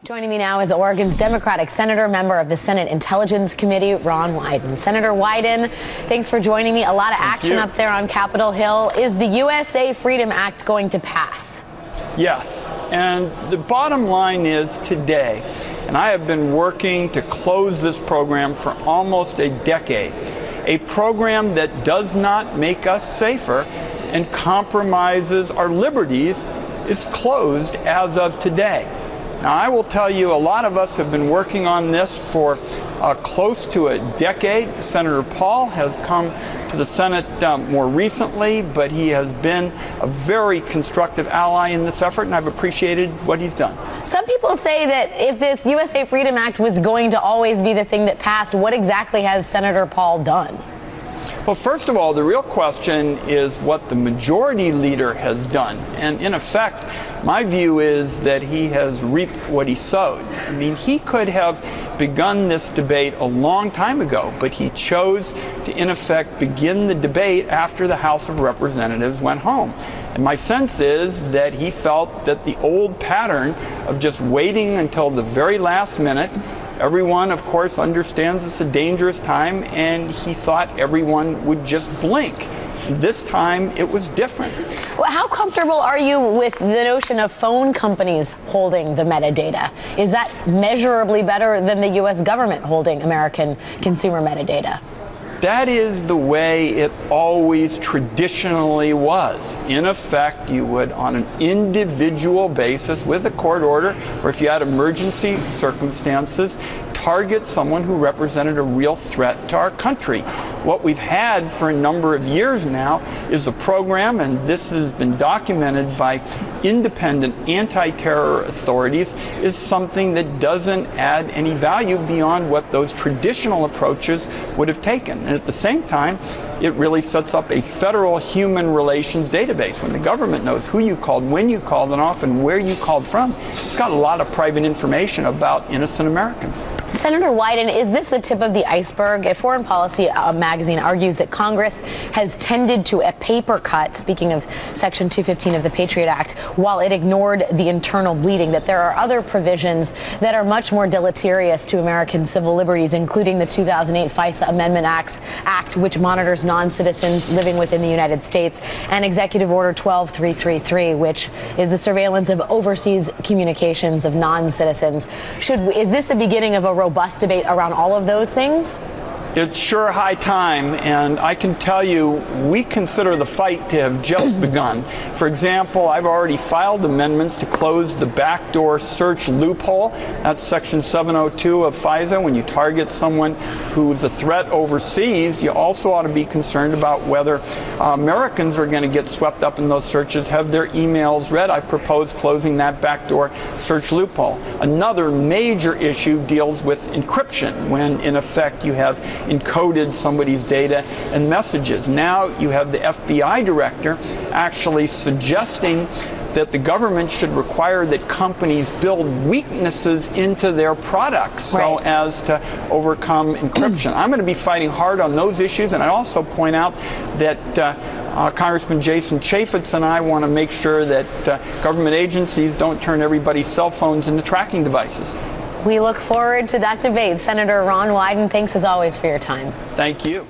Joining me now is Oregon's Democratic Senator, member of the Senate Intelligence Committee, Ron Wyden. Senator Wyden, thanks for joining me. A lot of action up there on Capitol Hill. Is the USA Freedom Act going to pass? Yes, and the bottom line is today, and I have been working to close this program for almost a decade, a program that does not make us safer and compromises our liberties is closed as of today. Now, I will tell you, a lot of us have been working on this for close to a decade. Senator Paul has come to the Senate more recently, but he has been a very constructive ally in this effort, and I've appreciated what he's done. Some people say that if this USA Freedom Act was going to always be the thing that passed, what exactly has Senator Paul done? Well, first of all, the real question is what the majority leader has done. And in effect, my view is that he has reaped what he sowed. I mean, he could have begun this debate a long time ago, but he chose to, in effect, begin the debate after the House of Representatives went home. And my sense is that he felt that the old pattern of just waiting until the very last minute. Everyone, of course, understands it's a dangerous time, and he thought everyone would just blink. This time, it was different. Well, how comfortable are you with the notion of phone companies holding the metadata? Is that measurably better than the U.S. government holding American consumer metadata? That is the way it always traditionally was. In effect, you would, on an individual basis with a court order, or if you had emergency circumstances, target someone who represented a real threat to our country. What we've had for a number of years now is a program, and this has been documented by independent anti-terror authorities, is something that doesn't add any value beyond what those traditional approaches would have taken. And at the same time, it really sets up a federal human relations database. When the government knows who you called, when you called, and often where you called from, it's got a lot of private information about innocent Americans. Senator Wyden, is this the tip of the iceberg? A Foreign Policy magazine argues that Congress has tended to a paper cut, speaking of Section 215 of the Patriot Act, while it ignored the internal bleeding, that there are other provisions that are much more deleterious to American civil liberties, including the 2008 FISA Amendment Act, which monitors non-citizens living within the United States, and Executive Order 12333, which is the surveillance of overseas communications of non-citizens. Is this the beginning of a robust debate around all of those things? It's sure high time, and I can tell you we consider the fight to have just begun. For example, I've already filed amendments to close the backdoor search loophole. That's Section 702 of FISA. When you target someone who's a threat overseas, you also ought to be concerned about whether Americans are going to get swept up in those searches, have their emails read. I propose closing that backdoor search loophole. Another major issue deals with encryption, when in effect you have encoded somebody's data and messages. Now you have the FBI director actually suggesting that the government should require that companies build weaknesses into their products so as to overcome encryption. I'm going to be fighting hard on those issues, and I also point out that Congressman Jason Chaffetz and I want to make sure that government agencies don't turn everybody's cell phones into tracking devices. We look forward to that debate. Senator Ron Wyden, thanks as always for your time. Thank you.